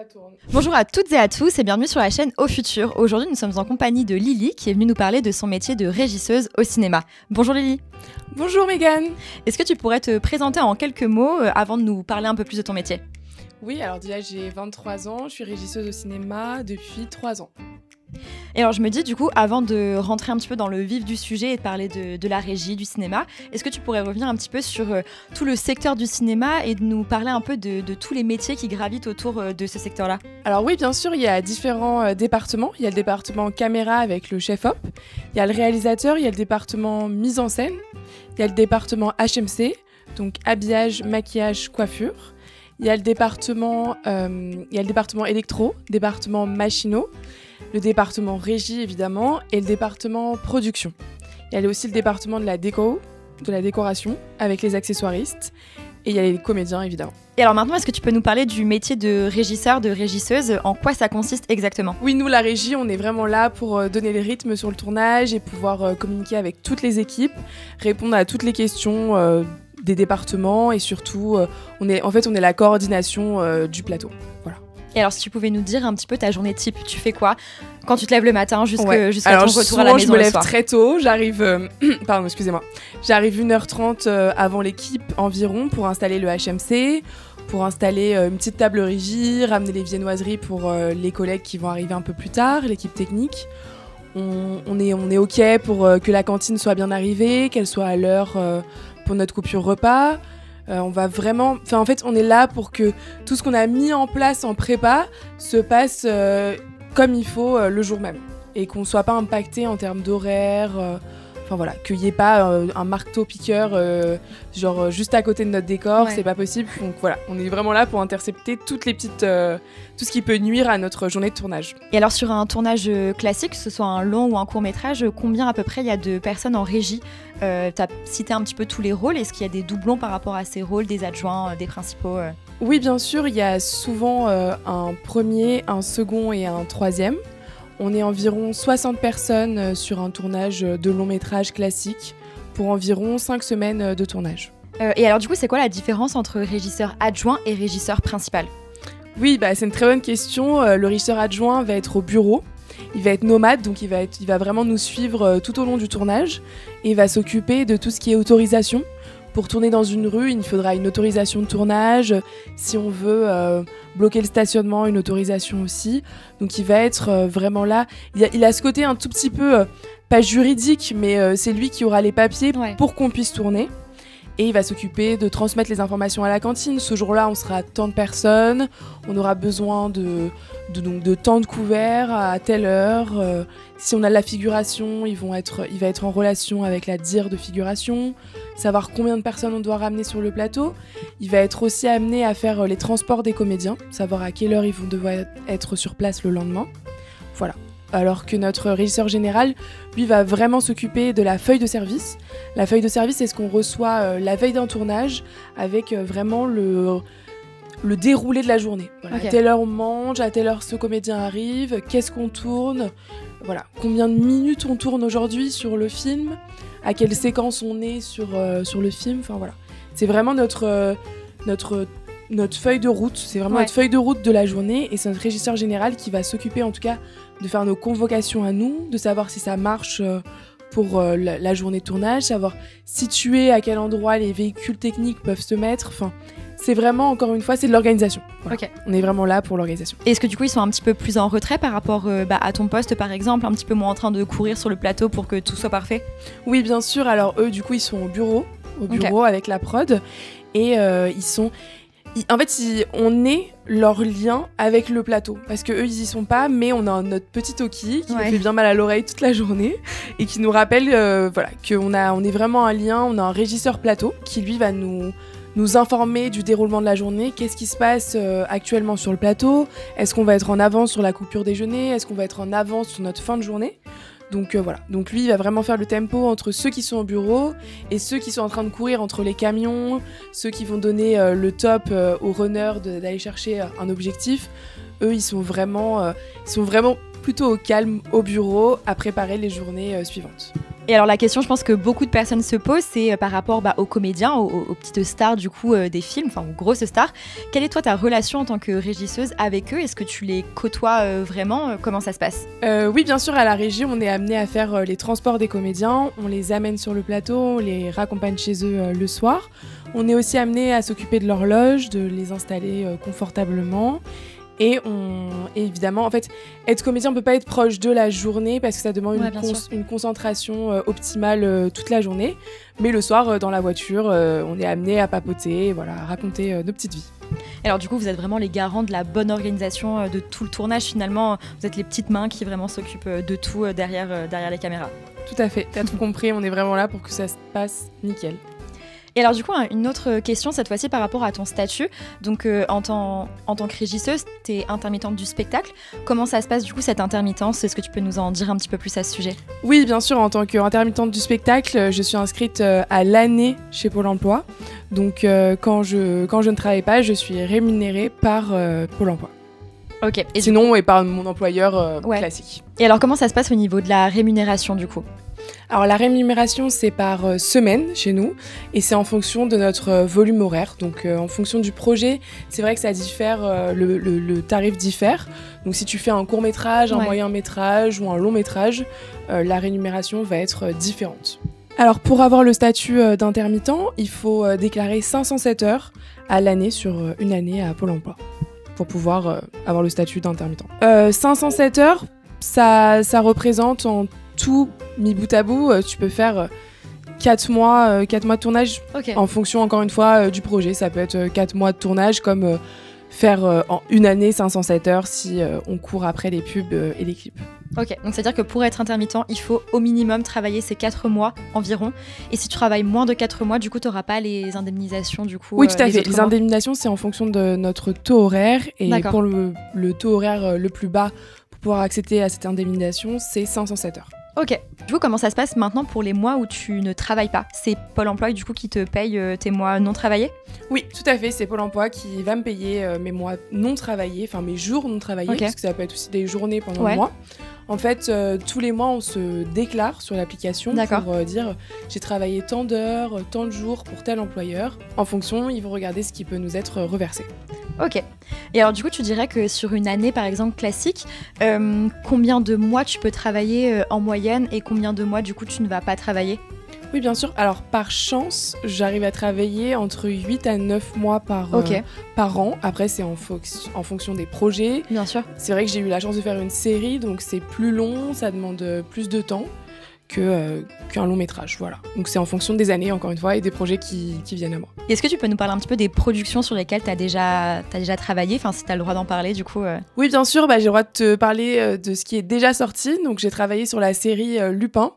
ça tourne. Bonjour à toutes et à tous et bienvenue sur la chaîne Au Futur. Aujourd'hui, nous sommes en compagnie de Lily qui est venue nous parler de son métier de régisseuse au cinéma. Bonjour Lily. Bonjour Mégane. Est-ce que tu pourrais te présenter en quelques mots avant de nous parler un peu plus de ton métier ? Oui, alors déjà j'ai 23 ans, je suis régisseuse au cinéma depuis 3 ans. Et alors je me dis du coup, avant de rentrer un petit peu dans le vif du sujet et de parler de la régie, du cinéma, est-ce que tu pourrais revenir un petit peu sur tout le secteur du cinéma et de nous parler un peu de tous les métiers qui gravitent autour de ce secteur-là ? Alors oui, bien sûr, il y a différents départements. Il y a le département caméra avec le chef-op, il y a le réalisateur, il y a le département mise en scène, il y a le département HMC, donc habillage, maquillage, coiffure. Il y a le département électro, département machinaux, le département régie évidemment et le département production. Il y a aussi le département de la décoration avec les accessoiristes et il y a les comédiens évidemment. Et alors maintenant, est-ce que tu peux nous parler du métier de régisseur, de régisseuse ? En quoi ça consiste exactement ? Oui, nous la régie, on est vraiment là pour donner le rythme sur le tournage et pouvoir communiquer avec toutes les équipes, répondre à toutes les questions des départements et surtout, on est la coordination du plateau. Voilà. Et alors, si tu pouvais nous dire un petit peu ta journée type, tu fais quoi quand tu te lèves le matin jusqu'à alors, ton retour à la maison le soir ? Je me lève très tôt, j'arrive 1h30 avant l'équipe environ pour installer le HMC, pour installer une petite table régie, ramener les viennoiseries pour les collègues qui vont arriver un peu plus tard, l'équipe technique. On est OK pour que la cantine soit bien arrivée, qu'elle soit à l'heure pour notre coupure repas. On est là pour que tout ce qu'on a mis en place en prépa se passe comme il faut le jour même et qu'on soit pas impacté en termes d'horaire. Qu'il n'y ait pas un marteau-piqueur juste à côté de notre décor, c'est pas possible. Donc voilà, on est vraiment là pour intercepter tout ce qui peut nuire à notre journée de tournage. Et alors sur un tournage classique, que ce soit un long ou un court-métrage, combien à peu près il y a de personnes en régie ? Tu as cité un petit peu tous les rôles, est-ce qu'il y a des doublons par rapport à ces rôles, des adjoints, des principaux Oui, bien sûr, il y a souvent un premier, un second et un troisième. On est environ 60 personnes sur un tournage de long métrage classique pour environ 5 semaines de tournage. Et alors du coup, c'est quoi la différence entre régisseur adjoint et régisseur principal ? Oui, c'est une très bonne question. Le régisseur adjoint va être au bureau. Il va être nomade, donc il va vraiment nous suivre tout au long du tournage et il va s'occuper de tout ce qui est autorisation. Pour tourner dans une rue, il faudra une autorisation de tournage. Si on veut bloquer le stationnement, une autorisation aussi. Donc il va être vraiment là. Il a ce côté un tout petit peu, pas juridique, mais c'est lui qui aura les papiers pour qu'on puisse tourner. Et il va s'occuper de transmettre les informations à la cantine. Ce jour-là, on sera tant de personnes. On aura besoin de temps de couvert à telle heure. Si on a de la figuration, il va être en relation avec la dire de figuration, savoir combien de personnes on doit ramener sur le plateau. Il va être aussi amené à faire les transports des comédiens, savoir à quelle heure ils vont devoir être sur place le lendemain. Voilà. Alors que notre régisseur général, lui, va vraiment s'occuper de la feuille de service. La feuille de service, c'est ce qu'on reçoit la veille d'un tournage avec vraiment le déroulé de la journée. Voilà, okay. À telle heure on mange, à telle heure ce comédien arrive, qu'est-ce qu'on tourne, voilà, combien de minutes on tourne aujourd'hui sur le film, à quelle séquence on est sur le film, enfin voilà. C'est vraiment notre feuille de route, c'est vraiment notre feuille de route de la journée et c'est notre régisseur général qui va s'occuper en tout cas de faire nos convocations à nous, de savoir si ça marche pour la journée de tournage, savoir situer à quel endroit les véhicules techniques peuvent se mettre, enfin c'est vraiment, encore une fois, c'est de l'organisation. Voilà. Okay. On est vraiment là pour l'organisation. Est-ce que du coup, ils sont un petit peu plus en retrait par rapport à ton poste, par exemple, un petit peu moins en train de courir sur le plateau pour que tout soit parfait ? Oui, bien sûr. Alors eux, du coup, ils sont au bureau avec la prod. Et on est leur lien avec le plateau. Parce qu'eux, ils y sont pas, mais on a notre petit Toki qui nous fait bien mal à l'oreille toute la journée et qui nous rappelle qu'on est vraiment un lien. On a un régisseur plateau qui, lui, va nous informer du déroulement de la journée, qu'est-ce qui se passe actuellement sur le plateau, est-ce qu'on va être en avance sur la coupure déjeuner, est-ce qu'on va être en avance sur notre fin de journée. Donc voilà, donc lui il va vraiment faire le tempo entre ceux qui sont au bureau et ceux qui sont en train de courir entre les camions, ceux qui vont donner le top aux runners d'aller chercher un objectif. Eux ils sont vraiment plutôt au calme au bureau à préparer les journées suivantes. Et alors la question, je pense que beaucoup de personnes se posent, c'est par rapport aux comédiens, aux petites stars du coup des films, enfin aux grosses stars. Quelle est toi ta relation en tant que régisseuse avec eux? Est-ce que tu les côtoies vraiment? Comment ça se passe? Oui, bien sûr, à la régie, on est amené à faire les transports des comédiens, on les amène sur le plateau, on les raccompagne chez eux le soir. On est aussi amené à s'occuper de leur loge, de les installer confortablement. Et évidemment, en fait, être comédien, on ne peut pas être proche de la journée parce que ça demande une concentration optimale toute la journée. Mais le soir, dans la voiture, on est amené à papoter, voilà, à raconter nos petites vies. Alors du coup, vous êtes vraiment les garants de la bonne organisation de tout le tournage finalement. Vous êtes les petites mains qui vraiment s'occupent de tout derrière les caméras. Tout à fait, t'as tout compris, on est vraiment là pour que ça se passe nickel. Et alors du coup, une autre question cette fois-ci par rapport à ton statut. Donc en tant que régisseuse, tu es intermittente du spectacle. Comment ça se passe du coup cette intermittence? Est-ce que tu peux nous en dire un petit peu plus à ce sujet? Oui, bien sûr, en tant qu'intermittente du spectacle, je suis inscrite à l'année chez Pôle emploi. Donc quand je ne travaille pas, je suis rémunérée par Pôle emploi. Ok. Et sinon, et par mon employeur classique. Et alors comment ça se passe au niveau de la rémunération du coup? Alors la rémunération, c'est par semaine chez nous et c'est en fonction de notre volume horaire. Donc en fonction du projet, c'est vrai que ça diffère, le tarif diffère. Donc si tu fais un court-métrage, un moyen-métrage ou un long-métrage, la rémunération va être différente. Alors pour avoir le statut d'intermittent, il faut déclarer 507 heures à l'année sur une année à Pôle emploi pour pouvoir avoir le statut d'intermittent. 507 heures, ça représente en tout mis bout à bout, tu peux faire 4 mois de tournage en fonction, encore une fois, du projet. Ça peut être 4 mois de tournage comme faire en une année 507 heures si on court après les pubs et les clips. Ok, donc c'est-à-dire que pour être intermittent, il faut au minimum travailler ces 4 mois environ. Et si tu travailles moins de 4 mois, du coup, tu n'auras pas les indemnisations du coup. Oui, tout à fait. Les indemnisations, c'est en fonction de notre taux horaire. Et pour le taux horaire le plus bas, pour pouvoir accéder à cette indemnisation, c'est 507 heures. Ok. Du coup, comment ça se passe maintenant pour les mois où tu ne travailles pas? C'est Pôle emploi du coup qui te paye tes mois non travaillés? Oui, tout à fait. C'est Pôle emploi qui va me payer mes mois non travaillés, enfin mes jours non travaillés, parce que ça peut être aussi des journées pendant le mois. En fait, tous les mois, on se déclare sur l'application pour dire j'ai travaillé tant d'heures, tant de jours pour tel employeur. En fonction, ils vont regarder ce qui peut nous être reversé. Ok. Et alors du coup, tu dirais que sur une année, par exemple, classique, combien de mois tu peux travailler en moyenne et combien de mois, du coup, tu ne vas pas travailler? Oui, bien sûr. Alors, par chance, j'arrive à travailler entre 8 à 9 mois par an. Après, c'est en fonction des projets. Bien sûr. C'est vrai que j'ai eu la chance de faire une série, donc c'est plus long, ça demande plus de temps qu'un long métrage. Voilà. Donc, c'est en fonction des années, encore une fois, et des projets qui viennent à moi. Est-ce que tu peux nous parler un petit peu des productions sur lesquelles tu as déjà travaillé? Enfin, si tu as le droit d'en parler, du coup. Oui, bien sûr. J'ai le droit de te parler de ce qui est déjà sorti. Donc, j'ai travaillé sur la série Lupin,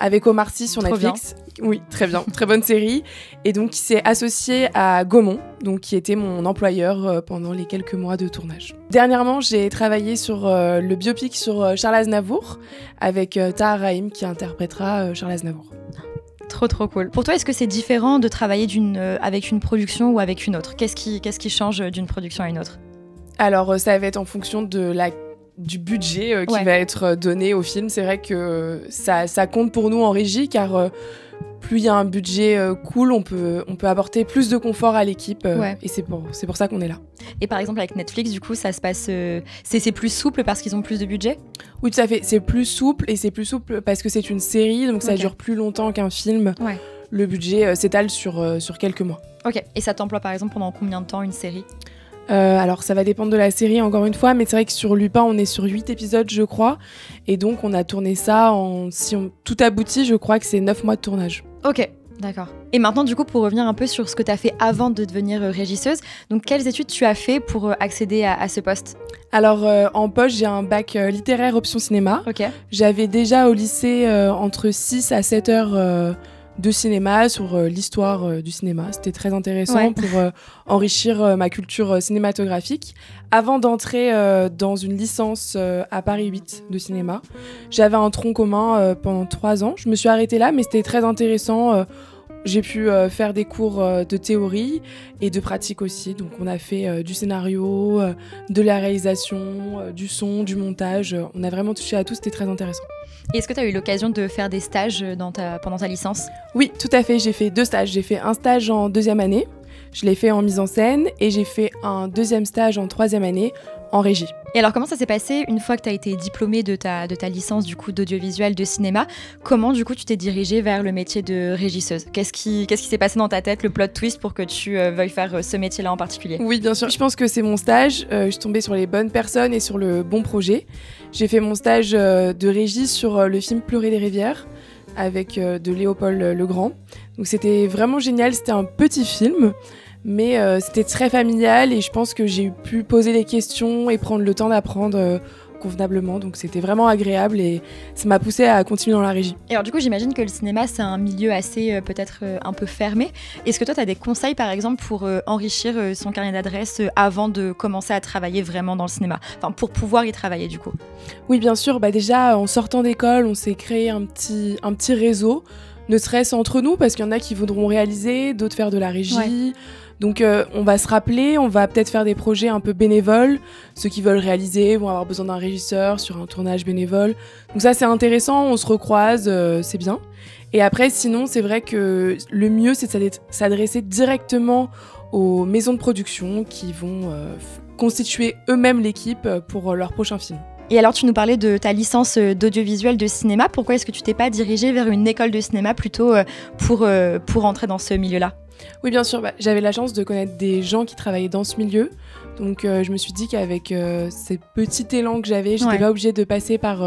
avec Omar Sy sur Netflix. Oui, très bien, très bonne série. Et donc, qui s'est associé à Gaumont, donc qui était mon employeur pendant les quelques mois de tournage. Dernièrement, j'ai travaillé sur le biopic sur Charles Aznavour, avec Tahar Rahim qui interprétera Charles Aznavour. Trop cool. Pour toi, est-ce que c'est différent de travailler avec une production ou avec une autre? Qu'est-ce qui change d'une production à une autre? Alors, ça va être en fonction du budget qui va être donné au film. C'est vrai que ça compte pour nous en régie, car plus il y a un budget cool, on peut apporter plus de confort à l'équipe et c'est pour ça qu'on est là. Et par exemple avec Netflix, du coup, ça se passe, c'est plus souple parce qu'ils ont plus de budget? Oui, tout à fait. C'est plus souple et c'est plus souple parce que c'est une série, donc ça dure plus longtemps qu'un film. Le budget s'étale sur quelques mois. Ok. Et ça t'emploie par exemple pendant combien de temps une série? Alors ça va dépendre de la série encore une fois, mais c'est vrai que sur Lupin on est sur 8 épisodes je crois, et donc on a tourné ça tout aboutit, je crois que c'est 9 mois de tournage. Ok, d'accord. Et maintenant du coup pour revenir un peu sur ce que tu as fait avant de devenir régisseuse, donc quelles études tu as fait pour accéder à ce poste? Alors en poche j'ai un bac littéraire option cinéma. J'avais déjà au lycée entre 6 à 7 heures de cinéma sur l'histoire du cinéma. C'était très intéressant pour enrichir ma culture cinématographique. Avant d'entrer dans une licence à Paris 8 de cinéma, j'avais un tronc commun pendant 3 ans. Je me suis arrêtée là, mais c'était très intéressant. j'ai pu faire des cours de théorie et de pratique aussi. Donc on a fait du scénario, de la réalisation, du son, du montage. On a vraiment touché à tout, c'était très intéressant. Et est-ce que tu as eu l'occasion de faire des stages pendant ta licence ? Oui, tout à fait, j'ai fait 2 stages. J'ai fait un stage en 2e année, je l'ai fait en mise en scène, et j'ai fait un 2e stage en 3e année en régie. Et alors comment ça s'est passé une fois que tu as été diplômée de ta licence du coup d'audiovisuel de cinéma ? Comment du coup tu t'es dirigée vers le métier de régisseuse ? Qu'est-ce qui s'est passé dans ta tête, le plot twist pour que tu veuilles faire ce métier-là en particulier ? Oui, bien sûr. Je pense que c'est mon stage. Je suis tombée sur les bonnes personnes et sur le bon projet. J'ai fait mon stage de régie sur le film Pleurer les rivières avec de Léopold Legrand. Donc c'était vraiment génial. C'était un petit film, mais c'était très familial et je pense que j'ai pu poser les questions et prendre le temps d'apprendre convenablement. Donc c'était vraiment agréable et ça m'a poussée à continuer dans la régie. Et alors du coup, j'imagine que le cinéma, c'est un milieu assez peut-être un peu fermé. Est-ce que toi, tu as des conseils par exemple pour enrichir son carnet d'adresses avant de commencer à travailler vraiment dans le cinéma ? Enfin, pour pouvoir y travailler du coup. Oui, bien sûr. Déjà, en sortant d'école, on s'est créé un petit réseau, ne serait-ce entre nous, parce qu'il y en a qui voudront réaliser, d'autres faire de la régie. Ouais. Donc on va se rappeler, on va peut-être faire des projets un peu bénévoles. Ceux qui veulent réaliser vont avoir besoin d'un régisseur sur un tournage bénévole. Donc ça c'est intéressant, on se recroise, c'est bien. Et après sinon c'est vrai que le mieux c'est de s'adresser directement aux maisons de production qui vont constituer eux-mêmes l'équipe pour leur prochain film. Et alors tu nous parlais de ta licence d'audiovisuel de cinéma. Pourquoi est-ce que tu t'es pas dirigée vers une école de cinéma plutôt pour entrer dans ce milieu-là ? Oui, bien sûr. J'avais la chance de connaître des gens qui travaillaient dans ce milieu. Donc, je me suis dit qu'avec ces petits élans que j'avais, je n'étais pas obligée de passer par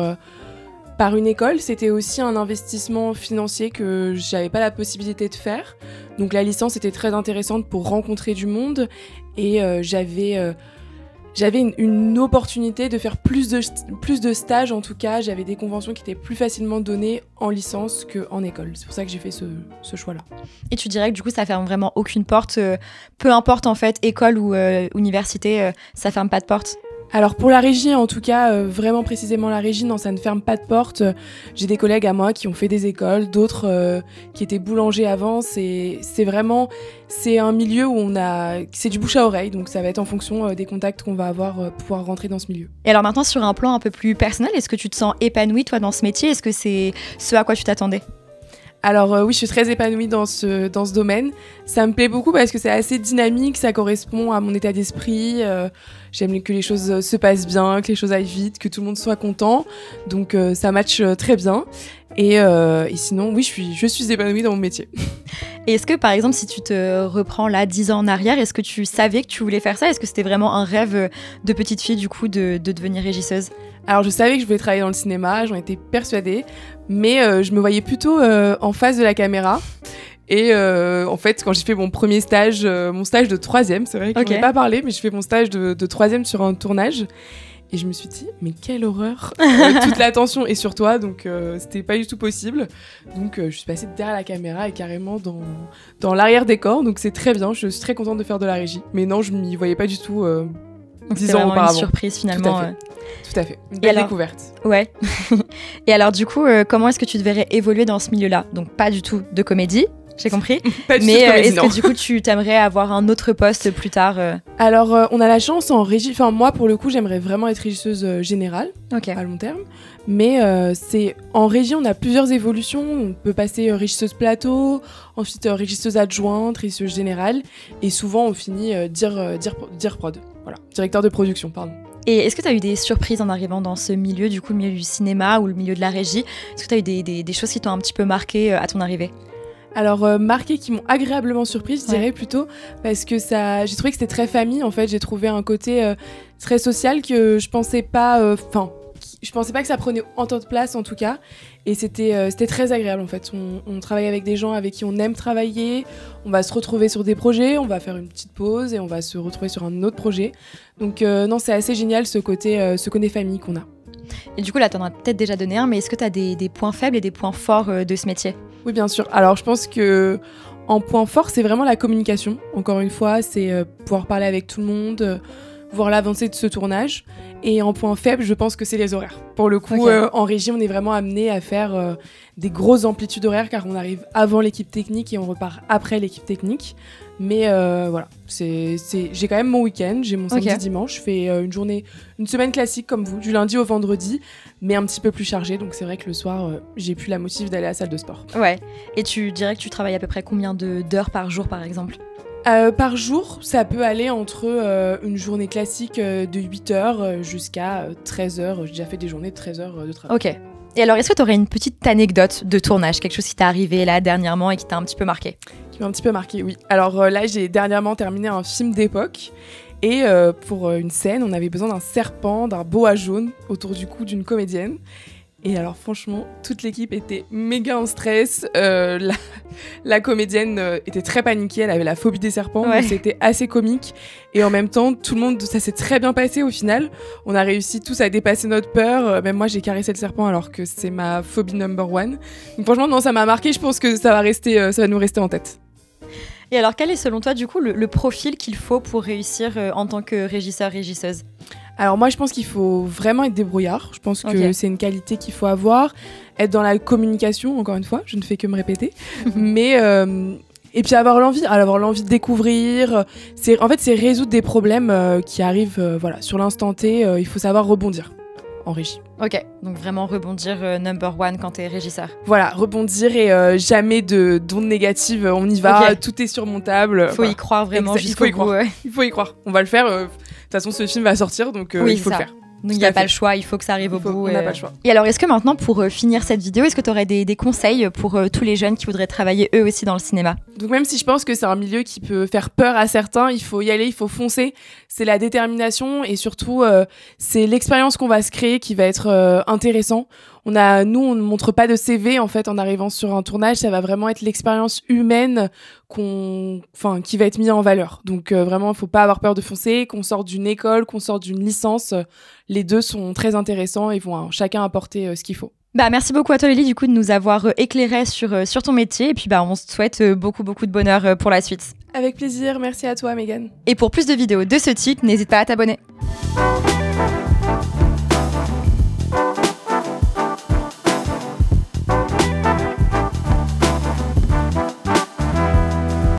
une école. C'était aussi un investissement financier que je n'avais pas la possibilité de faire. Donc, la licence était très intéressante pour rencontrer du monde. Et j'avais une opportunité de faire plus de stages. En tout cas, j'avais des conventions qui étaient plus facilement données en licence qu'en école. C'est pour ça que j'ai fait ce choix-là. Et tu dirais que du coup, ça ferme vraiment aucune porte, peu importe en fait, école ou université, ça ferme pas de porte ? Alors pour la régie, en tout cas, vraiment précisément la régie, non, ça ne ferme pas de porte. J'ai des collègues à moi qui ont fait des écoles, d'autres qui étaient boulangers avant. C'est un milieu où c'est du bouche à oreille, donc ça va être en fonction des contacts qu'on va avoir pour pouvoir rentrer dans ce milieu. Et alors maintenant, sur un plan un peu plus personnel, est-ce que tu te sens épanouie toi dans ce métier ? Est-ce que c'est ce à quoi tu t'attendais ? Alors oui, je suis très épanouie dans ce domaine. Ça me plaît beaucoup parce que c'est assez dynamique, ça correspond à mon état d'esprit. J'aime que les choses se passent bien, que les choses aillent vite, que tout le monde soit content. Donc ça matche très bien. Et sinon, oui, je suis épanouie dans mon métier. Et est-ce que, par exemple, si tu te reprends là 10 ans en arrière, est-ce que tu savais que tu voulais faire ça ? Est-ce que c'était vraiment un rêve de petite fille, du coup, de devenir régisseuse ? Alors, je savais que je voulais travailler dans le cinéma, j'en étais persuadée, mais je me voyais plutôt en face de la caméra. Et en fait, quand j'ai fait mon premier stage, mon stage de 3e, c'est vrai que j'en ai pas parlé, mais j'ai fait mon stage de 3e sur un tournage. Et je me suis dit, mais quelle horreur, toute l'attention est sur toi, donc c'était pas du tout possible. Donc je suis passée derrière la caméra et carrément dans l'arrière-décor, donc c'est très bien, je suis très contente de faire de la régie. Mais non, je m'y voyais pas du tout 10 ans auparavant. Une surprise finalement. Tout à fait. Une belle découverte. Ouais. Et alors du coup, comment est-ce que tu te verrais évoluer dans ce milieu-là ? Donc pas du tout de comédie. J'ai compris. Pas du mais tout de comédie, est-ce que du coup tu t'aimerais avoir un autre poste plus tard Alors on a la chance en régie, enfin moi pour le coup j'aimerais vraiment être régisseuse générale à long terme, mais c'est en régie on a plusieurs évolutions, on peut passer régisseuse plateau, ensuite régisseuse adjointe, régisseuse générale, et souvent on finit dire prod, voilà, directeur de production pardon. Et est-ce que tu as eu des surprises en arrivant dans ce milieu, du coup le milieu du cinéma ou le milieu de la régie ? Est-ce que tu as eu des choses qui t'ont un petit peu marqué à ton arrivée ? Alors marquées qui m'ont agréablement surprise, je dirais plutôt, parce que j'ai trouvé que c'était très famille en fait. J'ai trouvé un côté très social que je pensais pas, je pensais pas que ça prenait autant de place en tout cas, et c'était très agréable en fait. On travaille avec des gens avec qui on aime travailler, on va se retrouver sur des projets, on va faire une petite pause et on va se retrouver sur un autre projet. Donc non, c'est assez génial ce côté famille qu'on a. Et du coup là t'en as peut-être déjà donné un, mais est-ce que tu as des points faibles et des points forts de ce métier ? Oui, bien sûr. Alors, je pense que en point fort, c'est vraiment la communication. Encore une fois, c'est pouvoir parler avec tout le monde. voir l'avancée de ce tournage. Et en point faible, je pense que c'est les horaires. Pour le coup, en régie, on est vraiment amené à faire des grosses amplitudes horaires car on arrive avant l'équipe technique et on repart après l'équipe technique. Mais voilà, j'ai quand même mon week-end, j'ai mon samedi dimanche, je fais une semaine classique comme vous, du lundi au vendredi, mais un petit peu plus chargée. Donc c'est vrai que le soir, j'ai plus la motive d'aller à la salle de sport. Ouais, et tu dirais que tu travailles à peu près combien d'heures par jour par exemple ? Par jour, ça peut aller entre une journée classique de 8 heures jusqu'à 13 heures. J'ai déjà fait des journées de 13 heures de travail. Ok. Et alors, est-ce que tu aurais une petite anecdote de tournage, quelque chose qui t'est arrivé là dernièrement et qui t'a un petit peu marqué ? Qui m'a un petit peu marqué, oui. Alors là, j'ai dernièrement terminé un film d'époque. Et pour une scène, on avait besoin d'un serpent, d'un boa jaune autour du cou d'une comédienne. Et alors franchement, toute l'équipe était méga en stress. La comédienne était très paniquée, elle avait la phobie des serpents, donc c'était assez comique. Et en même temps, tout le monde, ça s'est très bien passé au final. On a réussi tous à dépasser notre peur. Même moi, j'ai caressé le serpent alors que c'est ma phobie number one. Donc franchement, non, ça m'a marqué. Je pense que ça va nous rester en tête. Et alors, quel est selon toi du coup le profil qu'il faut pour réussir en tant que régisseuse ? Alors moi, je pense qu'il faut vraiment être débrouillard. Je pense que c'est une qualité qu'il faut avoir. Être dans la communication, encore une fois, je ne fais que me répéter. Mais et puis avoir l'envie de découvrir. En fait, c'est résoudre des problèmes qui arrivent sur l'instant T. Il faut savoir rebondir en régie. Ok, donc vraiment rebondir number one quand t'es régisseur. Voilà, rebondir et jamais d'ondes négatives. On y va, tout est surmontable. Faut y croire vraiment jusqu'au bout. Il faut y croire. On va le faire. De toute façon, ce film va sortir, donc il faut le faire. Donc il n'y a pas le choix, il faut que ça arrive au bout. On n'a pas le choix. Et alors, est-ce que maintenant, pour finir cette vidéo, est-ce que tu aurais des conseils pour tous les jeunes qui voudraient travailler eux aussi dans le cinéma ? Donc même si je pense que c'est un milieu qui peut faire peur à certains, il faut y aller, il faut foncer. C'est la détermination et surtout, c'est l'expérience qu'on va se créer qui va être intéressant. Nous, on ne montre pas de CV en fait en arrivant sur un tournage. Ça va vraiment être l'expérience humaine qui va être mise en valeur. Donc vraiment, il faut pas avoir peur de foncer. Qu'on sorte d'une école, qu'on sorte d'une licence, les deux sont très intéressants et vont chacun apporter ce qu'il faut. Merci beaucoup à toi Lélie du coup de nous avoir éclairé sur ton métier et puis on se souhaite beaucoup de bonheur pour la suite. Avec plaisir, merci à toi Mégane. Et pour plus de vidéos de ce type, n'hésite pas à t'abonner.